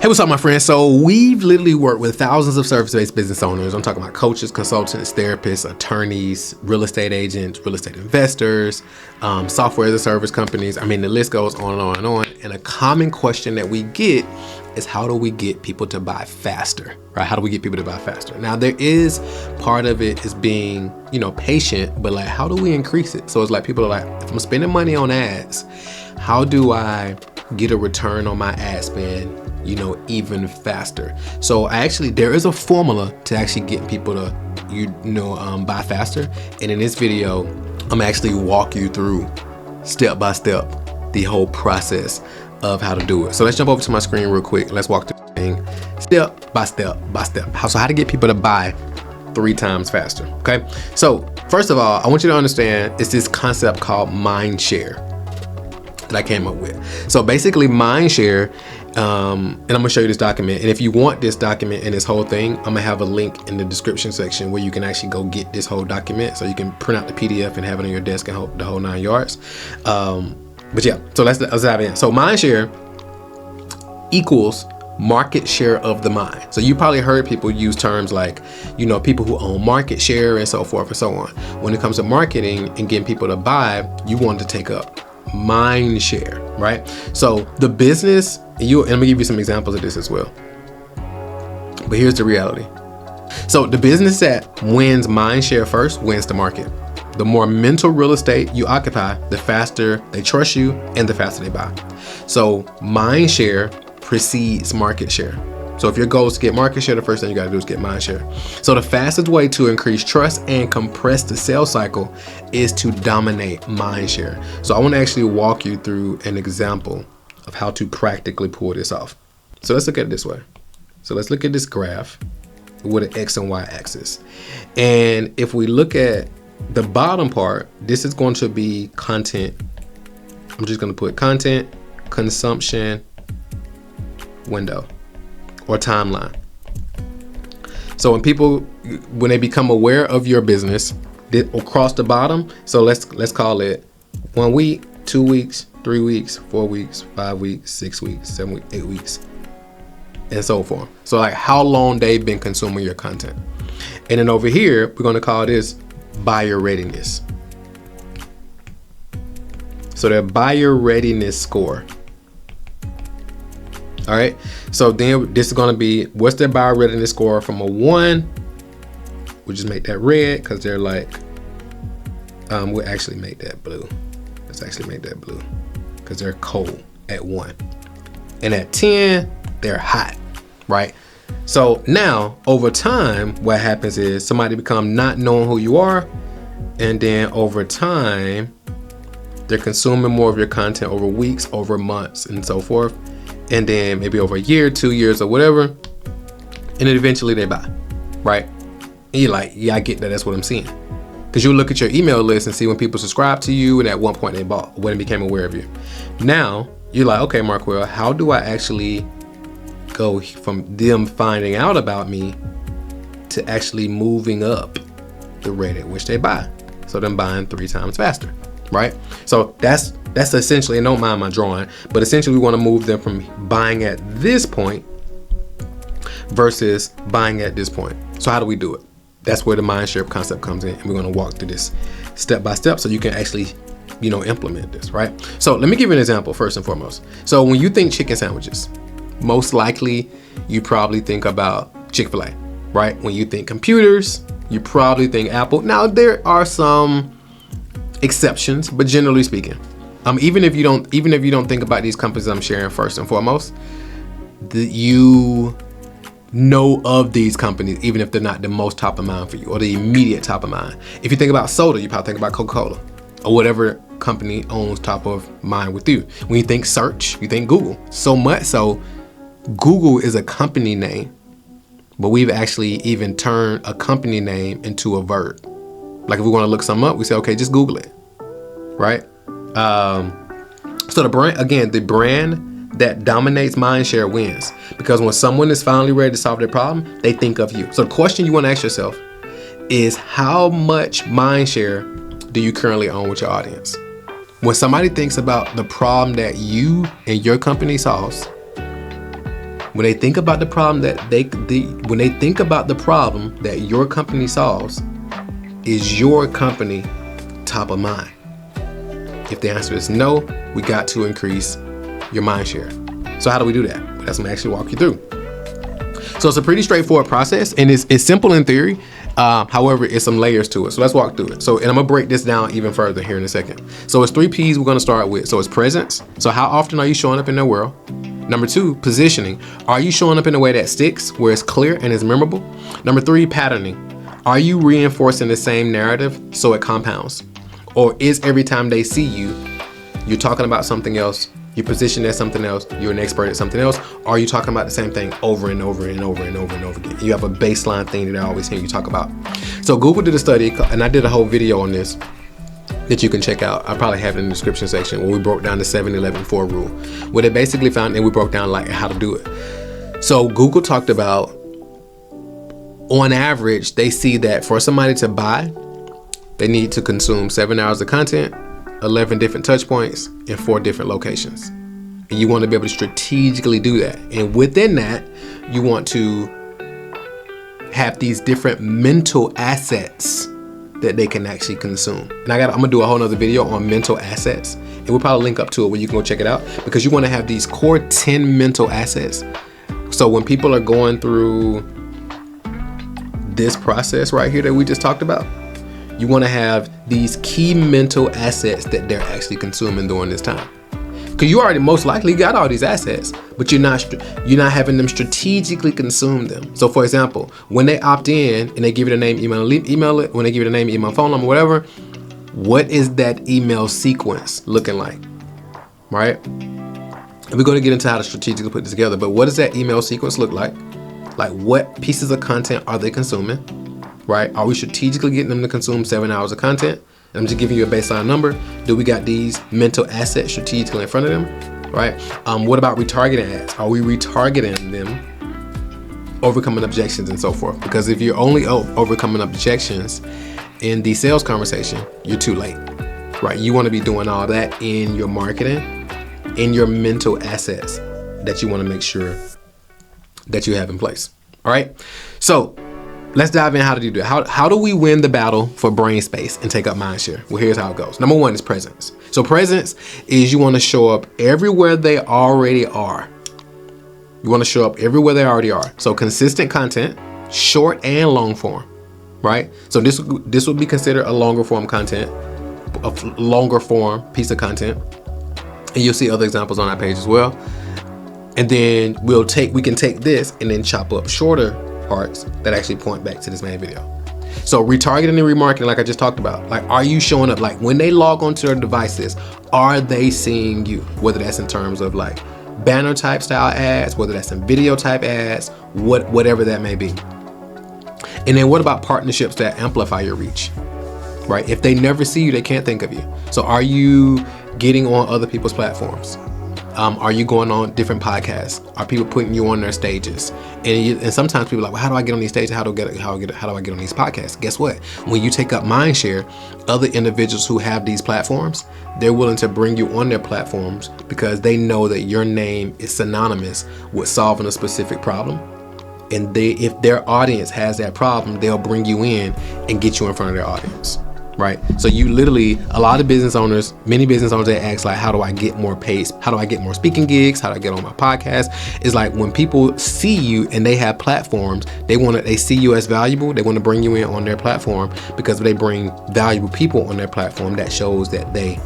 Hey, what's up, my friends? So we've literally worked with thousands of service-based business owners. I'm talking about coaches, consultants, therapists, attorneys, real estate agents, real estate investors, software as a service companies. I mean, the list goes on and on and on. And a common question that we get is, how do we get people to buy faster, right? How do we get people to buy faster? Now, there is part of it is being, patient, but like, how do we increase it? So it's like, people are like, if I'm spending money on ads, how do I get a return on my ad spend, even faster? So there is a formula to actually get people to, buy faster. And in this video, I'm actually walk you through step by step the whole process of how to do it. So let's jump over to my screen real quick. Let's walk through the thing step by step by step. So how to get people to buy 3 times faster. Okay. So first of all, I want you to understand it's this concept called mind share that I came up with. So basically mind share, and I'm gonna show you this document. And if you want this document and this whole thing, I'm gonna have a link in the description section where you can actually go get this whole document. So you can print out the PDF and have it on your desk and the whole 9 yards. But yeah, so let's dive in. So mind share equals market share of the mind. So you probably heard people use terms like, people who own market share and so forth and so on. When it comes to marketing and getting people to buy, you want to take up mind share, right? So the business, and I'm gonna give you some examples of this as well. But here's the reality. So the business that wins mind share first wins the market. The more mental real estate you occupy, the faster they trust you and the faster they buy. So mind share precedes market share. So if your goal is to get market share, the first thing you gotta do is get mind share. So the fastest way to increase trust and compress the sales cycle is to dominate mind share. So I wanna actually walk you through an example of how to practically pull this off. So let's look at it this way. So let's look at this graph with an X and Y axis. And if we look at the bottom part, this is going to be content. I'm just gonna put content, consumption, window, or timeline. So when they become aware of your business, across the bottom, so let's call it 1 week, 2 weeks, 3 weeks, 4 weeks, 5 weeks, 6 weeks, 7 weeks, 8 weeks, and so forth. So like how long they've been consuming your content. And then over here, we're gonna call this buyer readiness. So their buyer readiness score. All right, so then this is gonna be, what's their buyer readiness score from a 1? We'll just make that red because they're like, we'll actually make that blue. Let's actually make that blue because they're cold at 1. And at 10, they're hot, right? So now over time, what happens is somebody become not knowing who you are. And then over time, they're consuming more of your content over weeks, over months, and so forth. And then maybe over a year, 2 years, or whatever. And then eventually they buy, right? And you're like, yeah, I get that. That's what I'm seeing. Because you'll look at your email list and see when people subscribe to you and at one point they bought, when they became aware of you. Now, you're like, okay, Markwell, how do I actually go from them finding out about me to actually moving up the rate at which they buy? So them buying 3 times faster, right? So that's essentially, and don't mind my drawing, but essentially we want to move them from buying at this point versus buying at this point. So how do we do it? That's where the mind share concept comes in, and we're going to walk through this step by step so you can actually, implement this, right? So let me give you an example first and foremost. So when you think chicken sandwiches, most likely you probably think about Chick-fil-A, right? When you think computers, you probably think Apple. Now there are some exceptions, but generally speaking, even if you don't think about these companies I'm sharing first and foremost, you know of these companies, even if they're not the most top of mind for you or the immediate top of mind. If you think about soda, you probably think about Coca-Cola or whatever company owns top of mind with you. When you think search, you think Google. So much so, Google is a company name, but we've actually even turned a company name into a verb. Like if we want to look something up, we say, okay, just Google it, right? So the brand that dominates mindshare wins, because when someone is finally ready to solve their problem, they think of you. So the question you want to ask yourself is, how much mindshare do you currently own with your audience? When somebody thinks about the problem that you and your company solves, when they think about the problem when they think about the problem that your company solves, is your company top of mind? If the answer is no, we got to increase your mind share. So how do we do that? That's what I'm gonna actually walk you through. So it's a pretty straightforward process, and it's simple in theory. However, it's some layers to it. So let's walk through it. So, and I'm gonna break this down even further here in a second. So it's 3 P's we're gonna start with. So it's presence. So how often are you showing up in their world? Number 2, positioning. Are you showing up in a way that sticks, where it's clear and is memorable? Number 3, patterning. Are you reinforcing the same narrative so it compounds? Or is every time they see you, you're talking about something else, you're positioned as something else, you're an expert at something else, or are you talking about the same thing over and over and over and over and over again? You have a baseline thing that I always hear you talk about. So Google did a study, and I did a whole video on this that you can check out. I probably have it in the description section, where we broke down the 7-11-4 rule, where they basically found, and we broke down like how to do it. So Google talked about, on average, they see that for somebody to buy, they need to consume 7 hours of content, 11 different touch points, and 4 different locations. And you want to be able to strategically do that. And within that, you want to have these different mental assets that they can actually consume. And I'm gonna do a whole nother video on mental assets, and we'll probably link up to it where you can go check it out, because you want to have these core 10 mental assets. So when people are going through this process right here that we just talked about, you want to have these key mental assets that they're actually consuming during this time. Because you already most likely got all these assets, but you're not having them strategically consume them. So for example, when they opt in and they give you the name, email it. When they give you the name, email, phone number, whatever, what is that email sequence looking like, right? And we're going to get into how to strategically put this together, but what does that email sequence look like? Like, what pieces of content are they consuming, right? Are we strategically getting them to consume 7 hours of content? I'm just giving you a baseline number. Do we got these mental assets strategically in front of them, right? What about retargeting ads? Are we retargeting them, overcoming objections and so forth? Because if you're only overcoming objections in the sales conversation, you're too late, right? You want to be doing all that in your marketing, in your mental assets that you want to make sure that you have in place, all right? So let's dive in how to do that. How do we win the battle for brain space and take up mind share? Well, here's how it goes. Number 1 is presence. So presence is you want to show up everywhere they already are. You want to show up everywhere they already are. So consistent content, short and long form, right? So this would be considered a longer form content, a longer form piece of content. And you'll see other examples on our page as well. And then we can take this and then chop up shorter parts that actually point back to this main video. So retargeting and remarketing, like I just talked about, like, are you showing up? Like, when they log onto their devices, are they seeing you? Whether that's in terms of like banner type style ads, whether that's in video type ads, whatever that may be. And then what about partnerships that amplify your reach, right? If they never see you, they can't think of you. So are you getting on other people's platforms? Are you going on different podcasts? Are people putting you on their stages? And sometimes people are like, well, how do I get on these stages? How do I get on these podcasts? Guess what? When you take up mind share, other individuals who have these platforms, they're willing to bring you on their platforms because they know that your name is synonymous with solving a specific problem. And if their audience has that problem, they'll bring you in and get you in front of their audience. Right? So you literally, a lot of business owners, many business owners, they ask like, how do I get more paid? How do I get more speaking gigs? How do I get on my podcast? It's like when people see you and they have platforms, they see you as valuable. They want to bring you in on their platform because if they bring valuable people on their platform, that shows that they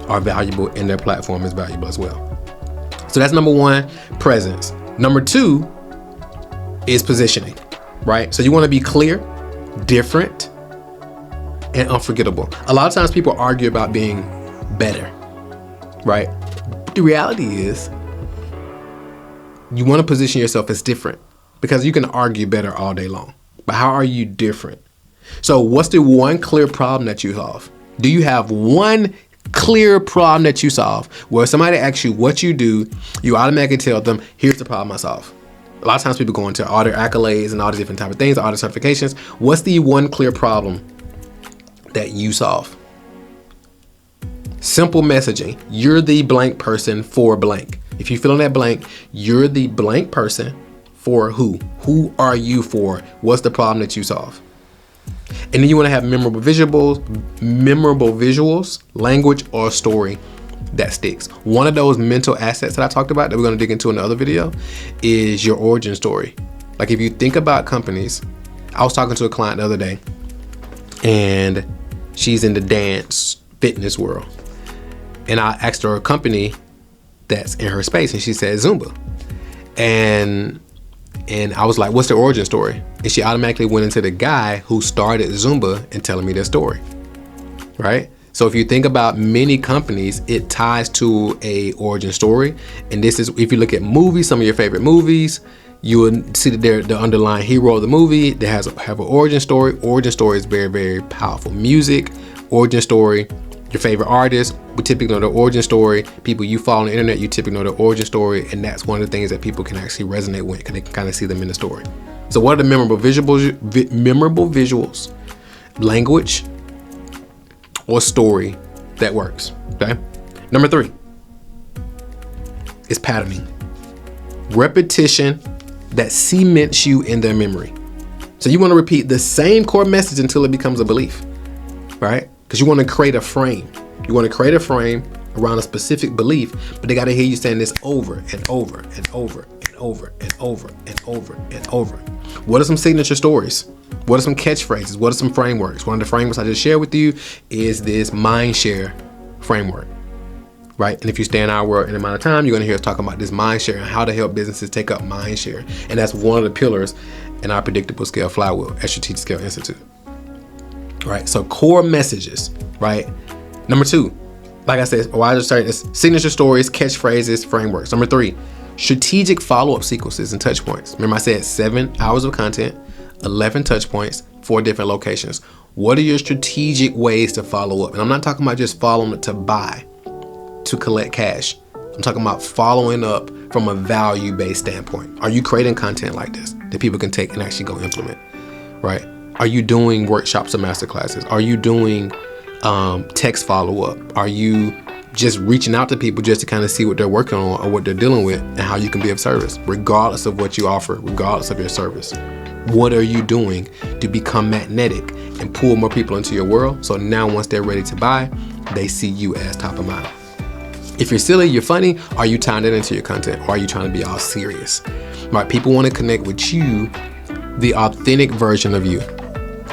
are valuable and their platform is valuable as well. So that's number 1, presence. Number 2 is positioning, right? So you want to be clear, different, and unforgettable. A lot of times people argue about being better, right? But the reality is you want to position yourself as different, because you can argue better all day long. But how are you different? So what's the one clear problem that you solve? Do you have one clear problem that you solve where somebody asks you what you do, you automatically tell them, here's the problem I solve? A lot of times people go into all their accolades and all these different type of things, all the certifications. What's the one clear problem that you solve? Simple messaging. You're the blank person for blank. If you fill in that blank, you're the blank person for who? Who are you for? What's the problem that you solve? And then you want to have memorable visuals, language, or story that sticks. One of those mental assets that I talked about that we're going to dig into in the other video is your origin story. Like if you think about companies, I was talking to a client the other day and she's in the dance fitness world. And I asked her a company that's in her space and she said Zumba. And I was like, what's the origin story? And she automatically went into the guy who started Zumba and telling me their story, right? So if you think about many companies, it ties to a origin story. And this is, if you look at movies, some of your favorite movies, you will see that they're the underlying hero of the movie that have an origin story. Origin story is very, very powerful. Music, origin story, your favorite artist, we typically know the origin story. People you follow on the internet, you typically know the origin story. And that's one of the things that people can actually resonate with because they can kind of see them in the story. So what are the memorable visuals, language, or story that works, okay? Number 3 is patterning. Repetition that cements you in their memory. So you want to repeat the same core message until it becomes a belief, right? Because you want to create a frame. You want to create a frame around a specific belief, but they got to hear you saying this over and over and over and over and over and over and over. What are some signature stories? What are some catchphrases? What are some frameworks? One of the frameworks I just shared with you is this mindshare framework, right? And if you stay in our world in an amount of time, you're going to hear us talk about this mindshare and how to help businesses take up mindshare. And that's one of the pillars in our predictable scale flywheel at Strategic Scale Institute. Right, so core messages, right? Number 2, like I said, I just started this, signature stories, catchphrases, frameworks. Number 3, strategic follow-up sequences and touch points. Remember I said 7 hours of content, 11 touch points, 4 different locations. What are your strategic ways to follow up? And I'm not talking about just following up to buy, to collect cash. I'm talking about following up from a value-based standpoint. Are you creating content like this that people can take and actually go implement, right? Are you doing workshops or masterclasses? Are you doing text follow-up? Are you just reaching out to people just to kind of see what they're working on or what they're dealing with and how you can be of service, regardless of what you offer, regardless of your service? What are you doing to become magnetic and pull more people into your world? So now once they're ready to buy, they see you as top of mind. If you're silly, you're funny, are you tying that into your content? Or are you trying to be all serious? Right? People want to connect with you, the authentic version of you.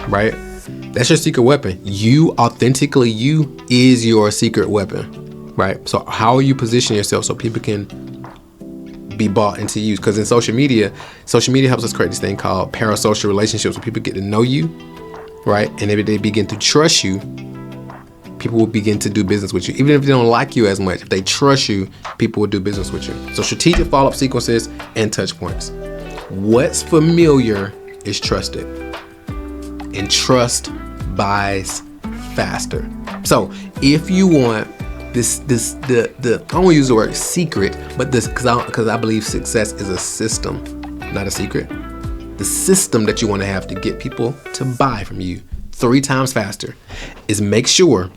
Right? That's your secret weapon. You, authentically you, is your secret weapon, right? So how are you positioning yourself so people can be bought into you? Because in social media helps us create this thing called parasocial relationships where people get to know you, right? And if they begin to trust you, people will begin to do business with you. Even if they don't like you as much, if they trust you, people will do business with you. So strategic follow-up sequences and touch points. What's familiar is trusted. And trust buys faster. So if you want this, I don't want to use the word secret, but this, because I believe success is a system, not a secret. The system that you want to have to get people to buy from you 3 times faster is make sure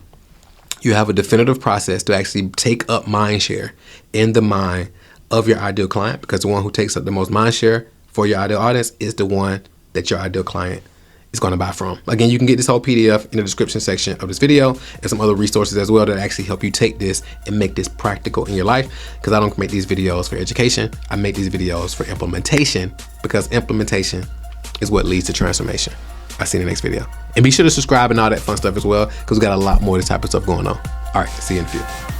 you have a definitive process to actually take up mind share in the mind of your ideal client, because the one who takes up the most mind share for your ideal audience is the one that your ideal client is going to buy from. Again, you can get this whole PDF in the description section of this video and some other resources as well that actually help you take this and make this practical in your life, because I don't make these videos for education. I make these videos for implementation, because implementation is what leads to transformation. I'll see you in the next video. And be sure to subscribe and all that fun stuff as well, because we got a lot more of this type of stuff going on. All right, see you in a few.